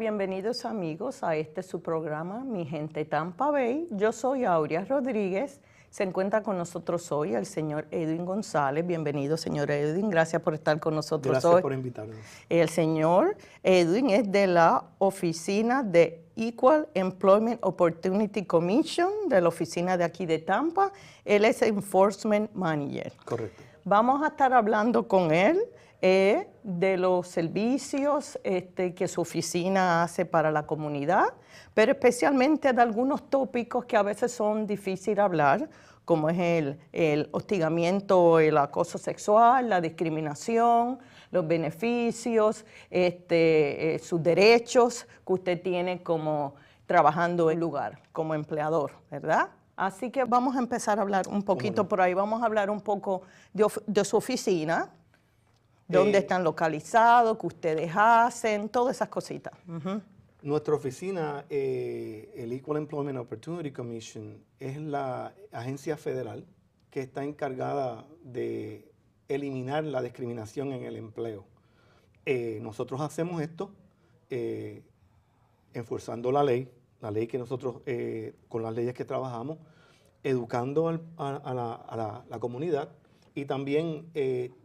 bienvenidos amigos a su programa, Mi Gente Tampa Bay. Yo soy Aurea Rodríguez. Se encuentra con nosotros hoy el señor Edwin González. Bienvenido, señor Edwin. Gracias por estar con nosotros hoy. Gracias por invitarnos. El señor Edwin es de la oficina de Equal Employment Opportunity Commission, de la oficina de aquí de Tampa. Él es Enforcement Manager. Correcto. Vamos a estar hablando con él de los servicios que su oficina hace para la comunidad, pero especialmente de algunos tópicos que a veces son difíciles de hablar, como es el hostigamiento, el acoso sexual, la discriminación, los beneficios, sus derechos que usted tiene como trabajando en lugar, como empleador, ¿verdad? Así que vamos a empezar a hablar un poquito por ahí. Vamos a hablar un poco de su oficina, dónde están localizados, qué ustedes hacen, todas esas cositas. Nuestra oficina, el Equal Employment Opportunity Commission, es la agencia federal que está encargada de eliminar la discriminación en el empleo. Nosotros hacemos esto enforzando la ley que nosotros, con las leyes que trabajamos, educando a la comunidad y también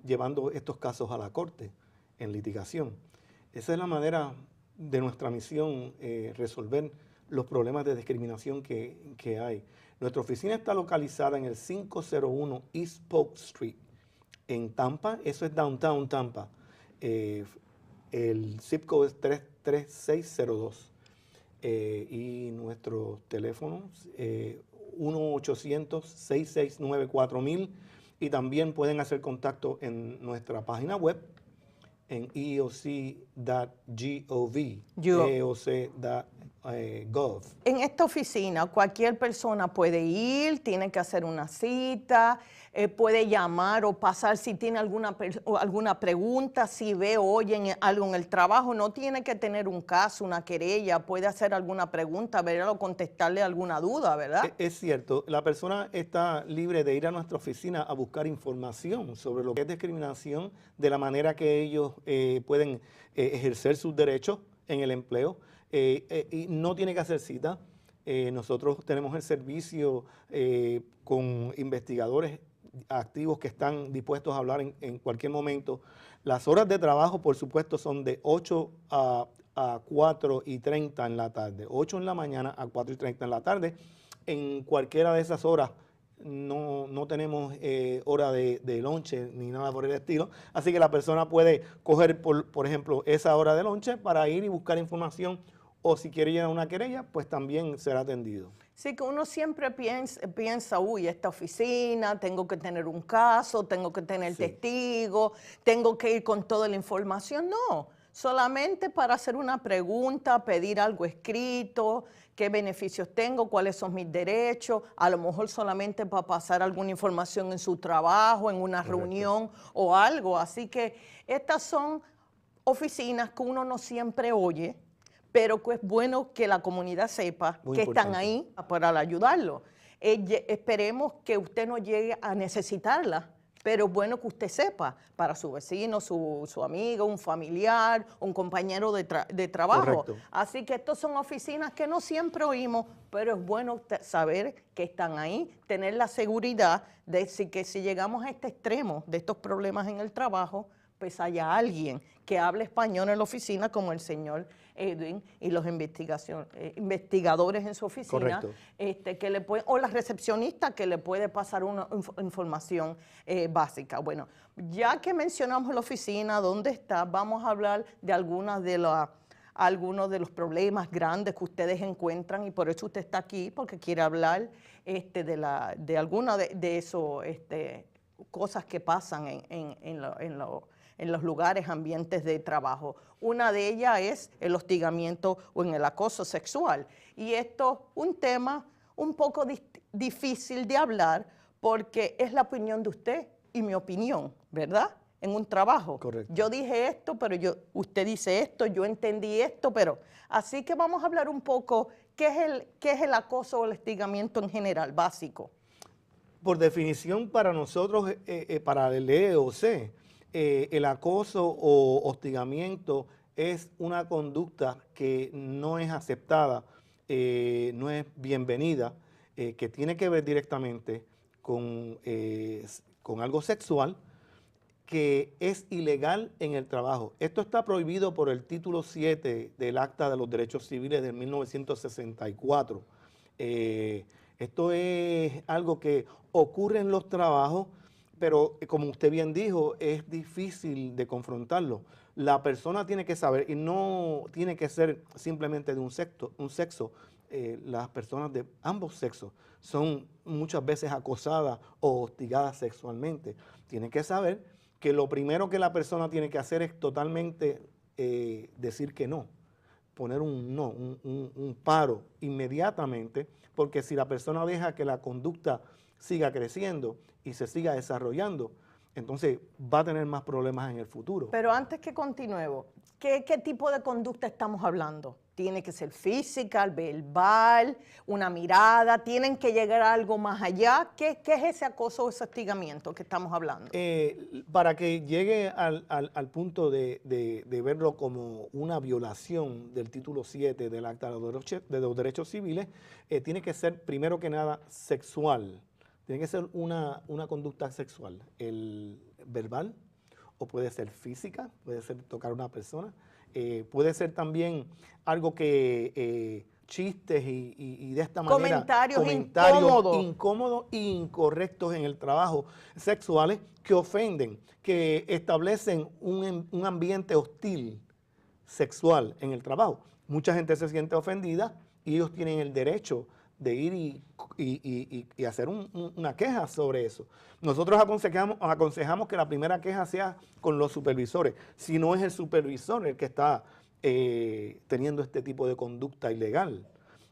llevando estos casos a la corte en litigación. Esa es la manera de nuestra misión, resolver los problemas de discriminación que hay. Nuestra oficina está localizada en el 501 East Polk Street, en Tampa. Eso es Downtown Tampa. El zip code es 33602. Y nuestros teléfonos 1-800-669-4000, y también pueden hacer contacto en nuestra página web en eoc.gov, eoc.gov. En esta oficina cualquier persona puede ir, tiene que hacer una cita, puede llamar o pasar si tiene alguna pregunta, si ve o oye algo en el trabajo. No tiene que tener un caso, una querella, puede hacer alguna pregunta, ¿verdad? O contestarle alguna duda, ¿verdad? Es cierto, la persona está libre de ir a nuestra oficina a buscar información sobre lo que es discriminación, de la manera que ellos pueden ejercer sus derechos en el empleo. Y no tiene que hacer cita. Nosotros tenemos el servicio con investigadores activos que están dispuestos a hablar en cualquier momento. Las horas de trabajo, por supuesto, son de 8 a 4:30 en la tarde. 8 en la mañana a 4:30 en la tarde. En cualquiera de esas horas no tenemos hora de lonche ni nada por el estilo. Así que la persona puede coger, por ejemplo, esa hora de lonche para ir y buscar información, o si quiere llenar una querella, pues también será atendido. Sí, que uno siempre piensa, uy, esta oficina, tengo que tener un caso, tengo que tener testigo, tengo que ir con toda la información. No, solamente para hacer una pregunta, pedir algo escrito, qué beneficios tengo, cuáles son mis derechos, a lo mejor solamente para pasar alguna información en su trabajo, en una reunión o algo. Así que estas son oficinas que uno no siempre oye, pero que es bueno que la comunidad sepa que están ahí para ayudarlo. Esperemos que usted no llegue a necesitarla, pero es bueno que usted sepa para su vecino, su amigo, un familiar, un compañero de trabajo. Correcto. Así que estas son oficinas que no siempre oímos, pero es bueno saber que están ahí, tener la seguridad de que si llegamos a este extremo de estos problemas en el trabajo, pues haya alguien que hable español en la oficina, como el señor Edwin y los investigadores en su oficina, que le o la recepcionista que le puede pasar una información básica. Bueno, ya que mencionamos la oficina, ¿dónde está? Vamos a hablar de algunos de los problemas grandes que ustedes encuentran, y por eso usted está aquí, porque quiere hablar de algunas de esas cosas que pasan en los lugares, ambientes de trabajo. Una de ellas es el hostigamiento o en el acoso sexual. Y esto es un tema un poco difícil de hablar, porque es la opinión de usted y mi opinión, ¿verdad? En un trabajo. Correcto. Yo dije esto, pero usted dice esto, yo entendí esto, pero... Así que vamos a hablar un poco qué es el acoso o el hostigamiento en general, básico. Por definición, para nosotros, para el EOC, el acoso o hostigamiento es una conducta que no es aceptada, no es bienvenida, que tiene que ver directamente con algo sexual, que es ilegal en el trabajo. Esto está prohibido por el título 7 del Acta de los Derechos Civiles de 1964. Esto es algo que ocurre en los trabajos, pero como usted bien dijo, es difícil de confrontarlo. La persona tiene que saber, y no tiene que ser simplemente de un sexo. Las personas de ambos sexos son muchas veces acosadas o hostigadas sexualmente. Tienen que saber que lo primero que la persona tiene que hacer es totalmente decir que no, poner un no, un paro inmediatamente, porque si la persona deja que la conducta siga creciendo y se siga desarrollando, entonces va a tener más problemas en el futuro. Pero antes que continuemos, ¿qué tipo de conducta estamos hablando? ¿Tiene que ser física, verbal, una mirada? ¿Tienen que llegar a algo más allá? ¿Qué es ese acoso o ese hostigamiento que estamos hablando? Para que llegue al punto de verlo como una violación del título 7 del Acta de los Derechos Civiles, tiene que ser primero que nada sexual. Tiene que ser una conducta sexual, el verbal, o puede ser física, puede ser tocar a una persona, puede ser también algo que chistes y de esta manera comentarios incómodos e incorrectos en el trabajo, sexuales que ofenden, que establecen un ambiente hostil sexual en el trabajo. Mucha gente se siente ofendida y ellos tienen el derecho de ir y hacer una queja sobre eso. Nosotros aconsejamos que la primera queja sea con los supervisores, si no es el supervisor el que está teniendo este tipo de conducta ilegal.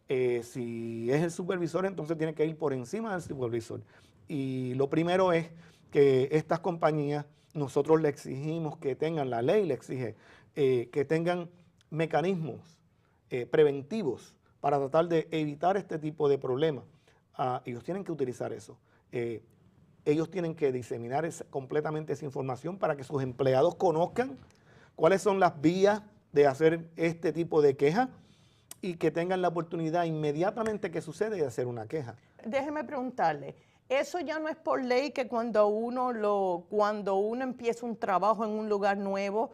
Si es el supervisor, entonces tiene que ir por encima del supervisor. Y lo primero es que estas compañías, nosotros le exigimos que tengan, la ley le exige, que tengan mecanismos preventivos para tratar de evitar este tipo de problemas. Ellos tienen que utilizar eso. Ellos tienen que diseminar completamente esa información para que sus empleados conozcan cuáles son las vías de hacer este tipo de queja y que tengan la oportunidad inmediatamente que sucede de hacer una queja. Déjeme preguntarle, eso ya no es por ley que cuando uno empieza un trabajo en un lugar nuevo,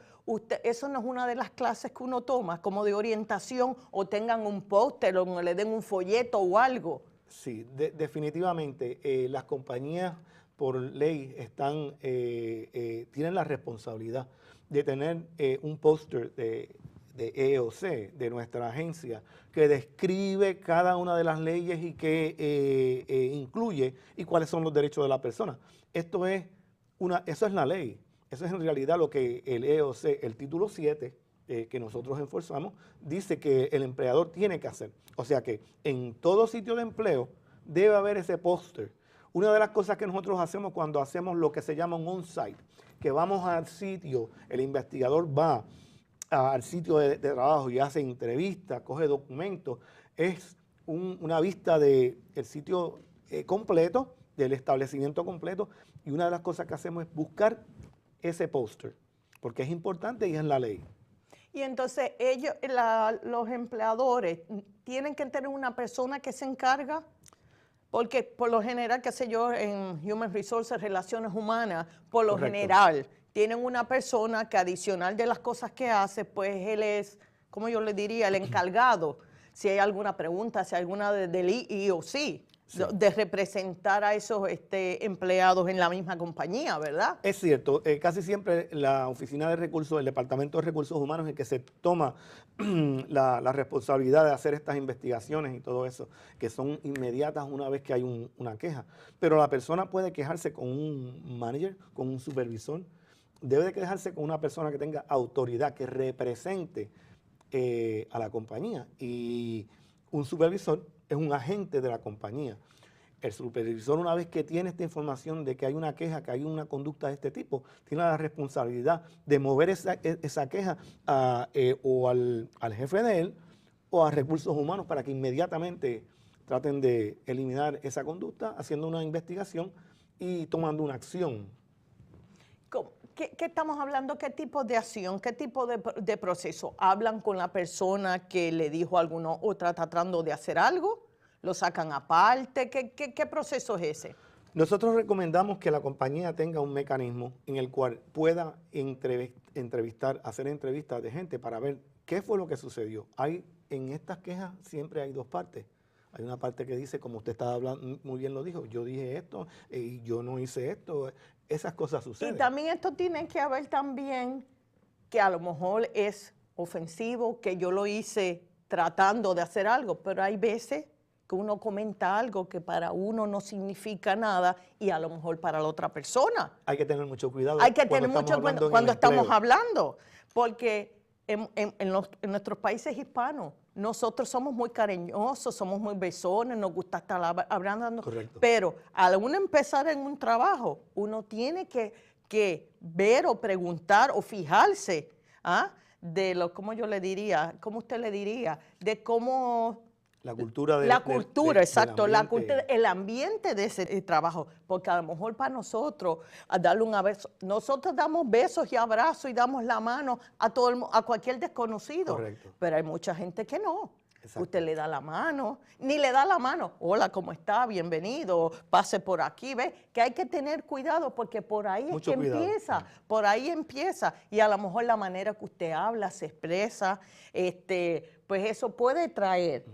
eso no es una de las clases que uno toma, como de orientación, o tengan un póster o le den un folleto o algo. Sí, definitivamente las compañías por ley tienen la responsabilidad de tener un póster de EEOC, de nuestra agencia, que describe cada una de las leyes y que incluye y cuáles son los derechos de la persona. Eso es la ley. Eso es en realidad lo que el EEOC, el título 7, que nosotros enforzamos, dice que el empleador tiene que hacer. O sea que en todo sitio de empleo debe haber ese póster. Una de las cosas que nosotros hacemos cuando hacemos lo que se llama un on-site, que vamos al sitio, el investigador va al sitio de trabajo y hace entrevistas, coge documentos, es una vista del sitio completo, del establecimiento completo, y una de las cosas que hacemos es buscar ese póster, porque es importante y es la ley. Y entonces los empleadores tienen que tener una persona que se encarga, porque por lo general, qué sé yo, en Human Resources, Relaciones Humanas, por lo general, tienen una persona que adicional de las cosas que hace, pues él es, como yo le diría, el encargado, si hay alguna pregunta, si hay alguna del EEOC, de representar a esos empleados en la misma compañía, ¿verdad? Es cierto, casi siempre la Oficina de Recursos, el Departamento de Recursos Humanos es el que se toma la responsabilidad de hacer estas investigaciones y todo eso, que son inmediatas una vez que hay una queja. Pero la persona puede quejarse con un manager, con un supervisor, debe de quejarse con una persona que tenga autoridad, que represente a la compañía. Y un supervisor es un agente de la compañía. El supervisor, una vez que tiene esta información de que hay una queja, que hay una conducta de este tipo, tiene la responsabilidad de mover esa queja o al jefe de él o a recursos humanos para que inmediatamente traten de eliminar esa conducta, haciendo una investigación y tomando una acción. ¿Qué estamos hablando? ¿Qué tipo de acción? ¿Qué tipo de proceso? ¿Hablan con la persona que le dijo alguno o está tratando de hacer algo? ¿Lo sacan aparte? ¿Qué proceso es ese? Nosotros recomendamos que la compañía tenga un mecanismo en el cual pueda hacer entrevistas de gente para ver qué fue lo que sucedió. En estas quejas siempre hay dos partes. Hay una parte que dice, como usted estaba hablando, muy bien lo dijo, yo dije esto y yo no hice esto. Esas cosas suceden. Y también esto tiene que haber también que a lo mejor es ofensivo, que yo lo hice tratando de hacer algo, pero hay veces que uno comenta algo que para uno no significa nada y a lo mejor para la otra persona. Hay que tener mucho cuidado. Hay que tener mucho cuidado cuando estamos hablando, porque en nuestros países hispanos nosotros somos muy cariñosos, somos muy besones, nos gusta estar hablando. Correcto. Pero al uno empezar en un trabajo, uno tiene que ver o preguntar o fijarse de lo, ¿cómo yo le diría? ¿Cómo usted le diría? De cómo... La cultura exacto, la cultura, el ambiente de ese trabajo, porque a lo mejor para nosotros, a darle un abrazo, nosotros damos besos y abrazos y damos la mano a cualquier desconocido, correcto, pero hay mucha gente que no. Exacto. Usted le da la mano, ni le da la mano, hola, ¿cómo está? Bienvenido, pase por aquí, ¿ve? Que hay que tener cuidado porque por ahí mucho es que cuidado. empieza, por ahí empieza, y a lo mejor la manera que usted habla, se expresa, pues eso puede traer.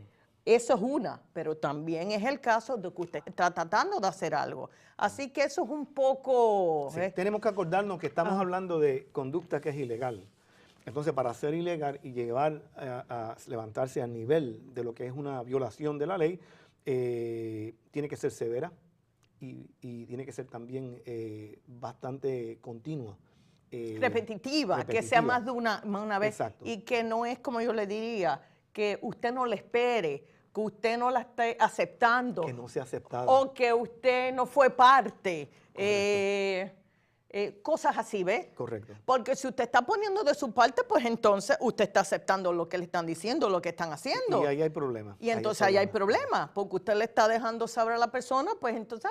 Eso es una, pero también es el caso de que usted está tratando de hacer algo. Así que eso es un poco... Sí, tenemos que acordarnos que estamos hablando de conducta que es ilegal. Entonces, para ser ilegal y llevar a levantarse al nivel de lo que es una violación de la ley, tiene que ser severa y tiene que ser también bastante continua. Repetitiva, que sea más de una vez. Exacto. Y que no es, como yo le diría, que usted no le espere, que usted no la esté aceptando. Que no sea aceptada. O que usted no fue parte. Cosas así, ¿ves? Correcto. Porque si usted está poniendo de su parte, pues entonces usted está aceptando lo que le están diciendo, lo que están haciendo. Y ahí hay problemas. Y entonces ahí hay problemas, porque usted le está dejando saber a la persona, pues entonces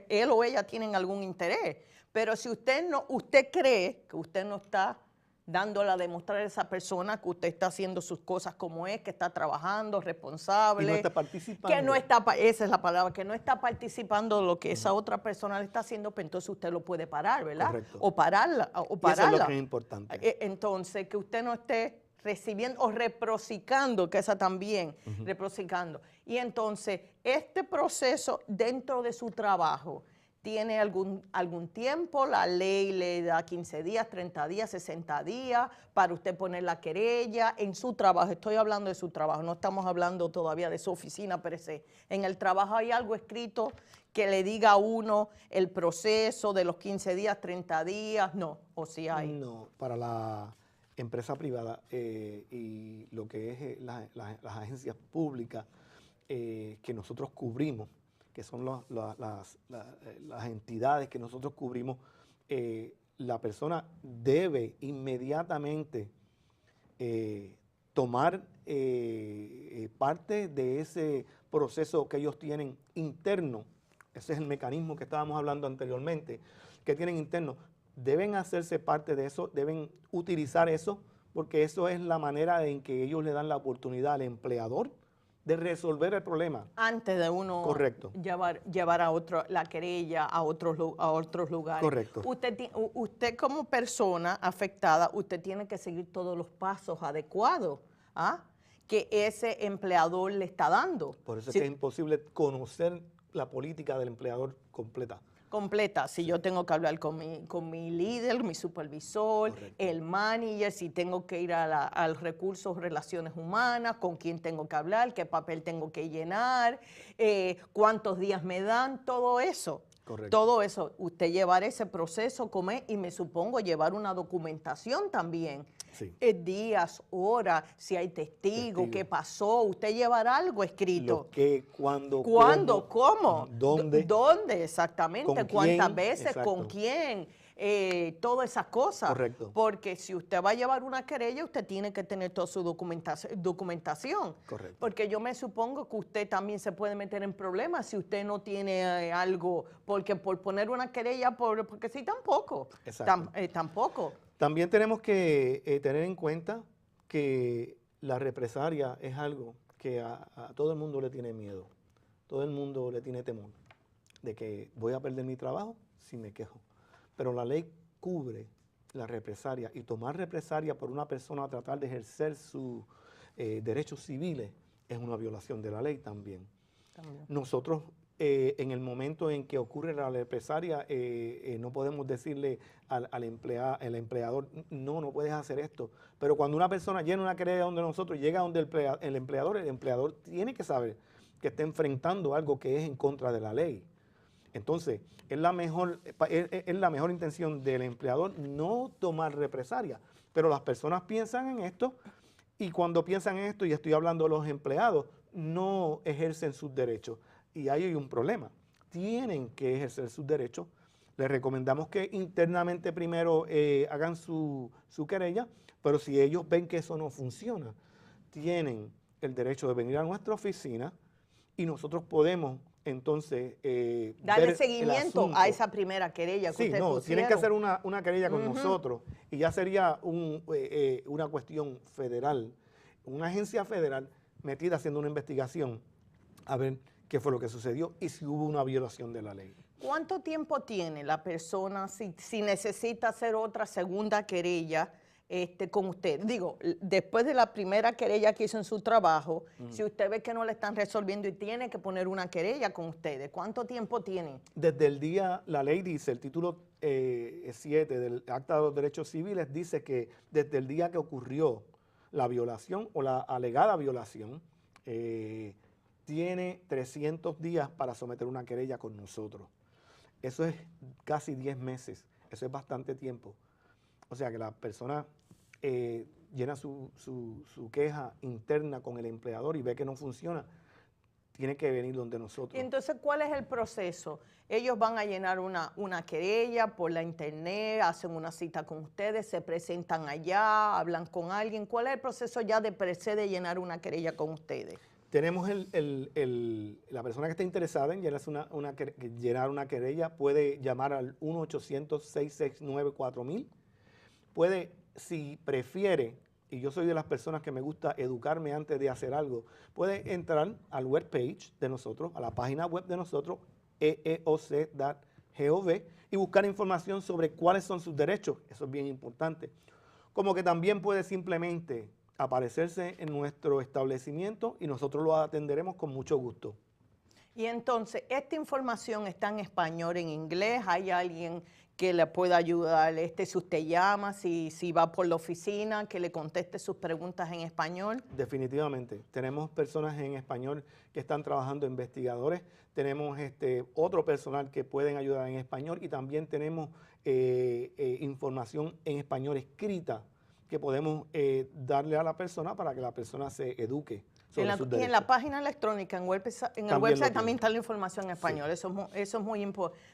él o ella tienen algún interés. Pero si usted cree que usted no está dándole a demostrar a esa persona que usted está haciendo sus cosas como es, que está trabajando, responsable. Y no está participando. Que no está, esa es la palabra, que no está participando de lo que esa otra persona le está haciendo, pues entonces usted lo puede parar, ¿verdad? Correcto. O pararla. Y eso es lo que es importante. Entonces, que usted no esté recibiendo o reprocicando, que esa también, reprocicando. Y entonces, este proceso dentro de su trabajo, ¿tiene algún tiempo? La ley le da 15 días, 30 días, 60 días para usted poner la querella en su trabajo. Estoy hablando de su trabajo, no estamos hablando todavía de su oficina per se. En el trabajo hay algo escrito que le diga a uno el proceso de los 15 días, 30 días, no, o si hay. No, para la empresa privada y lo que es las agencias públicas que nosotros cubrimos, que son las entidades que nosotros cubrimos, la persona debe inmediatamente tomar parte de ese proceso que ellos tienen interno. Ese es el mecanismo que estábamos hablando anteriormente, que tienen interno. Deben hacerse parte de eso, deben utilizar eso, porque eso es la manera en que ellos le dan la oportunidad al empleador de resolver el problema. Antes de uno Correcto. llevar a la querella a otros lugares. Correcto. Usted como persona afectada, usted tiene que seguir todos los pasos adecuados que ese empleador le está dando. Por eso es que es imposible conocer la política del empleador completa. Si yo tengo que hablar con mi líder, mi supervisor, correcto, el manager, si tengo que ir al recursos, relaciones humanas, con quién tengo que hablar, qué papel tengo que llenar, cuántos días me dan, todo eso. Correcto. Todo eso, usted llevar ese proceso, comer y me supongo llevar una documentación también. Sí. Días, horas, si hay testigos, qué pasó, usted llevar algo escrito. Lo que, cuándo, cómo, dónde. ¿Dónde exactamente? ¿Con ¿Cuántas quién? veces? Exacto. ¿Con quién? todas esas cosas. Correcto. Porque si usted va a llevar una querella, usted tiene que tener toda su documentación. Correcto. Porque yo me supongo que usted también se puede meter en problemas si usted no tiene algo, porque por poner una querella, porque sí, tampoco. Exacto. Tampoco. También tenemos que tener en cuenta que la represalia es algo que a todo el mundo le tiene miedo. Todo el mundo le tiene temor de que voy a perder mi trabajo si me quejo. Pero la ley cubre la represalia, y tomar represalia por una persona a tratar de ejercer sus derechos civiles es una violación de la ley también. Nosotros, en el momento en que ocurre la represalia, no podemos decirle al empleador, no puedes hacer esto. Pero cuando una persona llena una querella donde nosotros, llega donde el empleador tiene que saber que está enfrentando algo que es en contra de la ley. Entonces, es la mejor intención del empleador no tomar represalia, pero las personas piensan en esto, y cuando piensan en esto, y estoy hablando de los empleados, no ejercen sus derechos. Y ahí hay un problema. Tienen que ejercer sus derechos. Les recomendamos que internamente primero hagan su querella, pero si ellos ven que eso no funciona, tienen el derecho de venir a nuestra oficina y nosotros podemos entonces darle seguimiento a esa primera querella que ustedes pusieron. Tienen que hacer una querella con nosotros, y ya sería una cuestión federal, una agencia federal metida haciendo una investigación a ver qué fue lo que sucedió y si hubo una violación de la ley. ¿Cuánto tiempo tiene la persona si necesita hacer otra segunda querella con usted? Digo, después de la primera querella que hizo en su trabajo, si usted ve que no le están resolviendo y tiene que poner una querella con ustedes, ¿cuánto tiempo tiene? Desde el día, la ley dice, el título 7 del Acta de los Derechos Civiles dice que desde el día que ocurrió la violación o la alegada violación, tiene 300 días para someter una querella con nosotros. Eso es casi 10 meses, eso es bastante tiempo. O sea que la persona llena su queja interna con el empleador y ve que no funciona, tiene que venir donde nosotros. Y entonces, ¿cuál es el proceso? Ellos van a llenar una querella por la internet, hacen una cita con ustedes, se presentan allá, hablan con alguien. ¿Cuál es el proceso ya de precede llenar una querella con ustedes? Tenemos la persona que esté interesada en llenar una querella puede llamar al 1-800-669-4000. Puede, si prefiere, y yo soy de las personas que me gusta educarme antes de hacer algo, puede entrar al webpage de nosotros, a la página web de nosotros, eeoc.gov, y buscar información sobre cuáles son sus derechos. Eso es bien importante. Como que también puede simplemente aparecerse en nuestro establecimiento y nosotros lo atenderemos con mucho gusto. Y entonces, ¿esta información está en español, en inglés? ¿Hay alguien que le pueda ayudar? Si usted llama, si va por la oficina, que le conteste sus preguntas en español. Definitivamente. Tenemos personas en español que están trabajando, investigadores. Tenemos otro personal que pueden ayudar en español, y también tenemos información en español escrita que podemos darle a la persona para que la persona se eduque sobre sus derechos. Y en la página electrónica, en el website también está la información en español. Sí. Eso es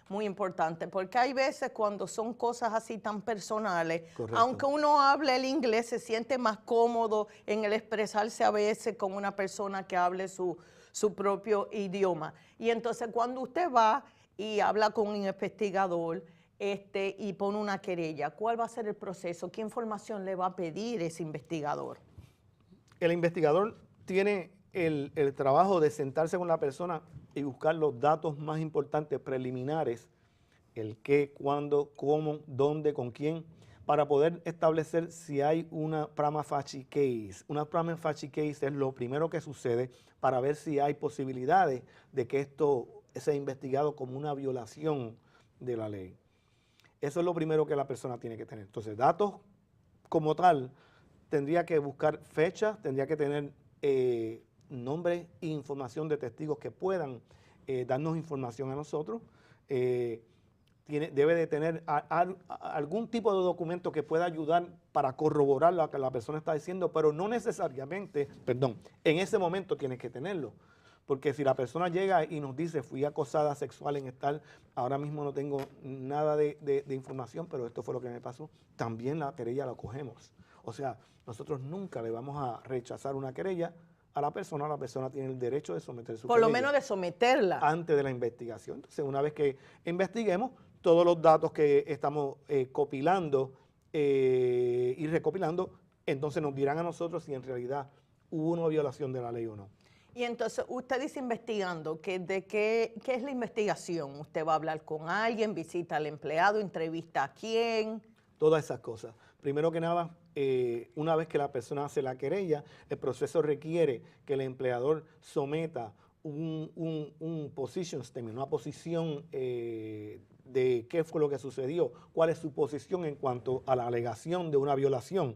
muy importante, porque hay veces cuando son cosas así tan personales, correcto, aunque uno hable el inglés, se siente más cómodo en el expresarse a veces con una persona que hable su propio idioma. Y entonces cuando usted va y habla con un investigador, y pone una querella, ¿cuál va a ser el proceso? ¿Qué información le va a pedir ese investigador? El investigador tiene el trabajo de sentarse con la persona y buscar los datos más importantes, preliminares, el qué, cuándo, cómo, dónde, con quién, para poder establecer si hay una prima facie case. Una prima facie case es lo primero que sucede para ver si hay posibilidades de que esto sea investigado como una violación de la ley. Eso es lo primero que la persona tiene que tener. Entonces, datos como tal, tendría que buscar fechas, tendría que tener nombres e información de testigos que puedan darnos información a nosotros. Debe de tener algún tipo de documento que pueda ayudar para corroborar lo que la persona está diciendo, pero no necesariamente, en ese momento tienes que tenerlo. Porque si la persona llega y nos dice, fui acosada sexual en tal, ahora mismo no tengo nada de información, pero esto fue lo que me pasó, también la querella la cogemos. O sea, nosotros nunca le vamos a rechazar una querella a la persona tiene el derecho de someter su Por lo querella menos de someterla. antes de la investigación. Entonces, una vez que investiguemos, todos los datos que estamos copilando y recopilando, entonces nos dirán a nosotros si en realidad hubo una violación de la ley o no. Y entonces usted dice investigando, ¿qué es la investigación? ¿Usted va a hablar con alguien, visita al empleado, entrevista a quién? Todas esas cosas. Primero que nada, una vez que la persona hace la querella, el proceso requiere que el empleador someta un position statement, una posición de qué fue lo que sucedió, cuál es su posición en cuanto a la alegación de una violación.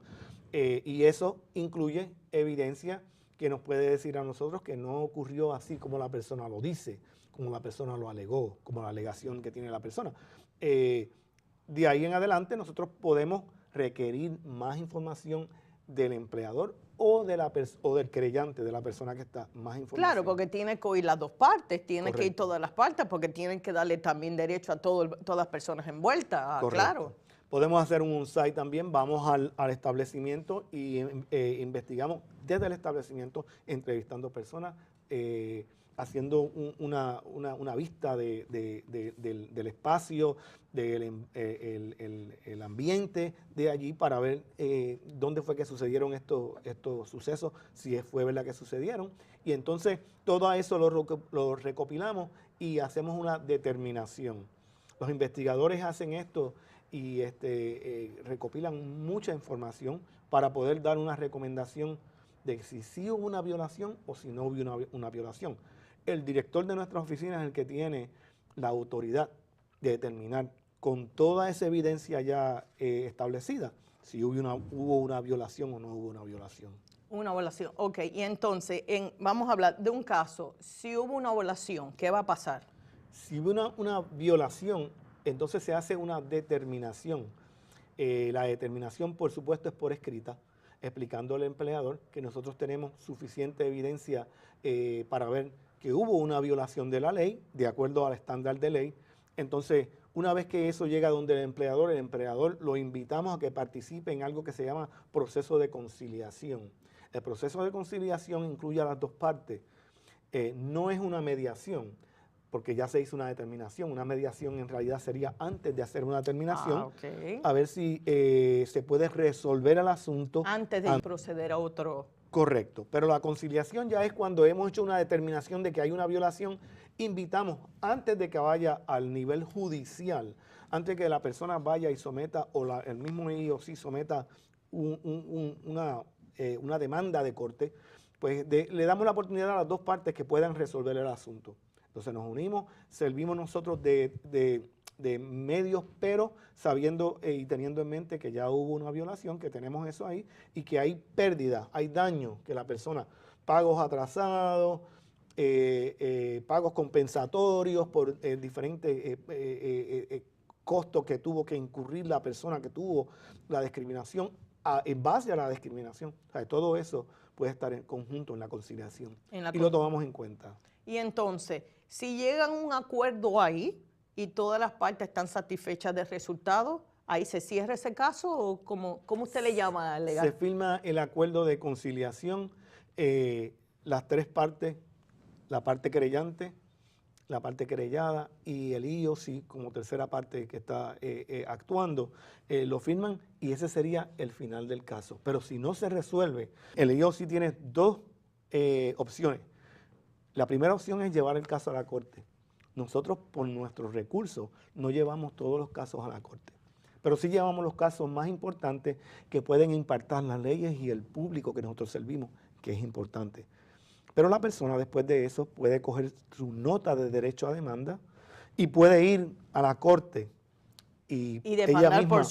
Y eso incluye evidencia que nos puede decir a nosotros que no ocurrió así como la persona lo dice, como la persona lo alegó, como la alegación que tiene la persona. De ahí en adelante nosotros podemos requerir más información del empleador o del querellante, de la persona que está, más información. Claro, porque tiene que oír las dos partes, tiene que ir Correcto. todas las partes, porque tienen que darle también derecho a todas las personas envueltas, Correcto. claro. Podemos hacer un on-site también, vamos al establecimiento y investigamos desde el establecimiento, entrevistando personas, haciendo una vista del espacio, el ambiente de allí para ver dónde fue que sucedieron estos sucesos, si fue verdad que sucedieron. Y entonces todo eso lo recopilamos y hacemos una determinación. Los investigadores hacen esto y recopilan mucha información para poder dar una recomendación de si sí hubo una violación o si no hubo una violación. El director de nuestra oficina es el que tiene la autoridad de determinar con toda esa evidencia ya establecida si hubo una violación o no hubo una violación. Una violación, ok. Y entonces, vamos a hablar de un caso. Si hubo una violación, ¿qué va a pasar? Si hubo una violación, entonces se hace una determinación. La determinación, por supuesto, es por escrita, explicando al empleador que nosotros tenemos suficiente evidencia para ver que hubo una violación de la ley, de acuerdo al estándar de ley. Entonces, una vez que eso llega donde el empleador lo invitamos a que participe en algo que se llama proceso de conciliación. El proceso de conciliación incluye a las dos partes. No es una mediación, porque ya se hizo una determinación. Una mediación en realidad sería antes de hacer una determinación, Okay. a ver si se puede resolver el asunto. Antes de proceder a otro. Correcto, pero la conciliación ya es cuando hemos hecho una determinación de que hay una violación, invitamos antes de que vaya al nivel judicial, antes de que la persona vaya y someta, o el mismo EEOC someta una demanda de corte, pues le damos la oportunidad a las dos partes que puedan resolver el asunto. Entonces nos unimos, servimos nosotros de medios, pero sabiendo y teniendo en mente que ya hubo una violación, que tenemos eso ahí y que hay pérdida, hay daño, que la persona, pagos atrasados, pagos compensatorios por diferentes costos que tuvo que incurrir la persona que tuvo la discriminación en base a la discriminación. O sea, todo eso puede estar en conjunto en la conciliación y lo tomamos en cuenta. Y entonces, si llegan a un acuerdo ahí y todas las partes están satisfechas del resultado, ¿ahí se cierra ese caso o cómo usted le llama al legal? Se firma el acuerdo de conciliación, las tres partes, la parte querellante, la parte querellada y el EEOC como tercera parte que está actuando, lo firman y ese sería el final del caso. Pero si no se resuelve, el EEOC tiene dos opciones. La primera opción es llevar el caso a la corte. Nosotros, por nuestros recursos, no llevamos todos los casos a la corte, pero sí llevamos los casos más importantes que pueden impactar las leyes y el público que nosotros servimos, que es importante. Pero la persona después de eso puede coger su nota de derecho a demanda y puede ir a la corte y demandar, ella misma,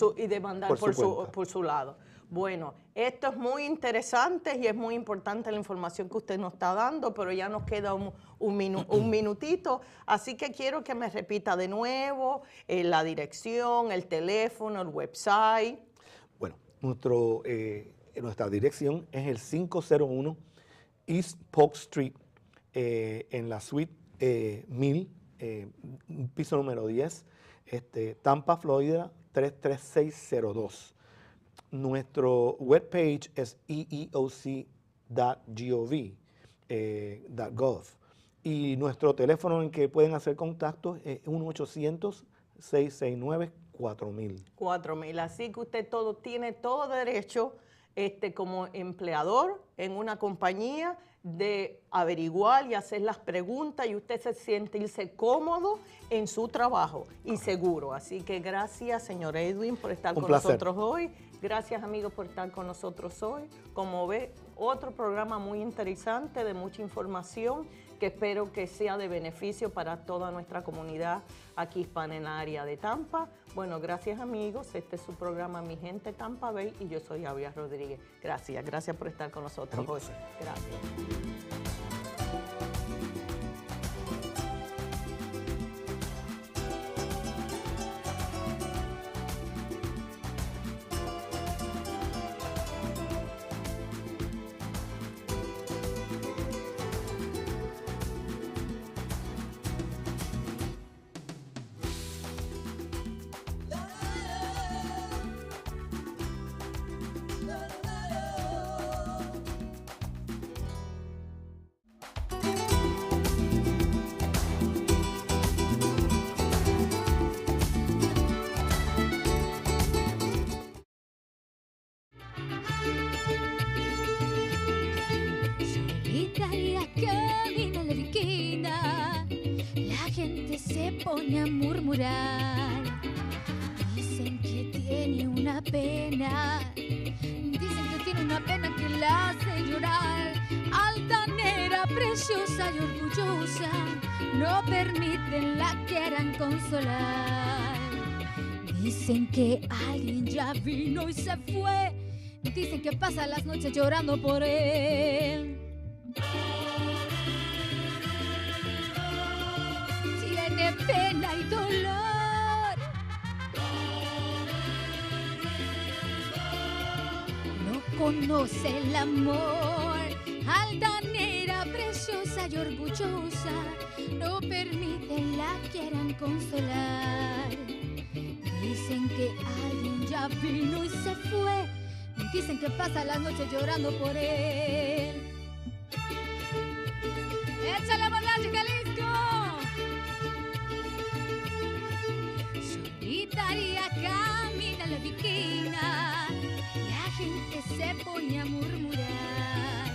por su lado. Bueno, esto es muy interesante y es muy importante la información que usted nos está dando, pero ya nos queda un minutito, así que quiero que me repita de nuevo la dirección, el teléfono, el website. Bueno, nuestra dirección es el 501 East Polk Street en la suite 1000, piso número 10, Tampa, Florida 33602. Nuestro webpage es eeoc.gov. Y nuestro teléfono en que pueden hacer contactos es 1-800-669-4000. 4,000. Así que usted tiene todo derecho como empleador en una compañía de averiguar y hacer las preguntas y usted se sentirse cómodo en su trabajo y seguro. Así que gracias, señor Edwin, por estar con nosotros hoy. Gracias, amigos, por estar con nosotros hoy. Como ve, otro programa muy interesante, de mucha información, que espero que sea de beneficio para toda nuestra comunidad aquí hispana en la área de Tampa. Bueno, gracias, amigos. Este es su programa Mi Gente Tampa Bay y yo soy Avia Rodríguez. Gracias por estar con nosotros hoy. Gracias. Se pone a murmurar, dicen que tiene una pena, que la hace llorar. Altanera, preciosa y orgullosa, no permiten la quieran consolar. Dicen que alguien ya vino y se fue, dicen que pasa las noches llorando por él. Tiene pena y dolor, no conoce el amor. Altanera, preciosa y orgullosa, no permiten la quieran consolar. Dicen que alguien ya vino y se fue, dicen que pasa las noches llorando por él. ¡Échale por la Jalisco! Solitaria camina la viquina, la gente se pone a murmurar.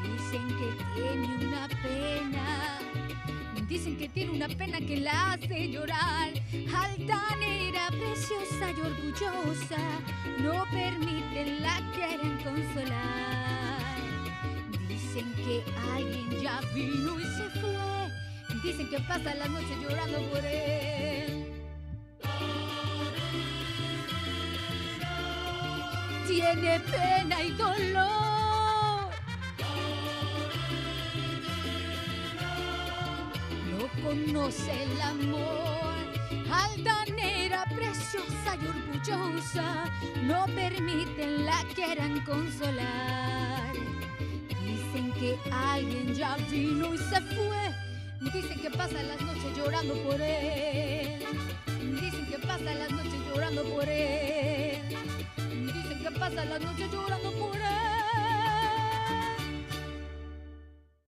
Dicen que tiene una pena, dicen que tiene una pena que la hace llorar. Altanera, preciosa y orgullosa, no permiten la quieran consolar. Dicen que alguien ya vino y se fue, dicen que pasa la noche llorando por él. Tiene pena y dolor, no conoce el amor. Altanera, preciosa y orgullosa, no permiten la quieran consolar. Dicen que alguien ya vino y se fue, dicen que pasa las noches llorando por él. Dicen que pasa las noches llorando por él. Dicen que pasa las noches llorando por él.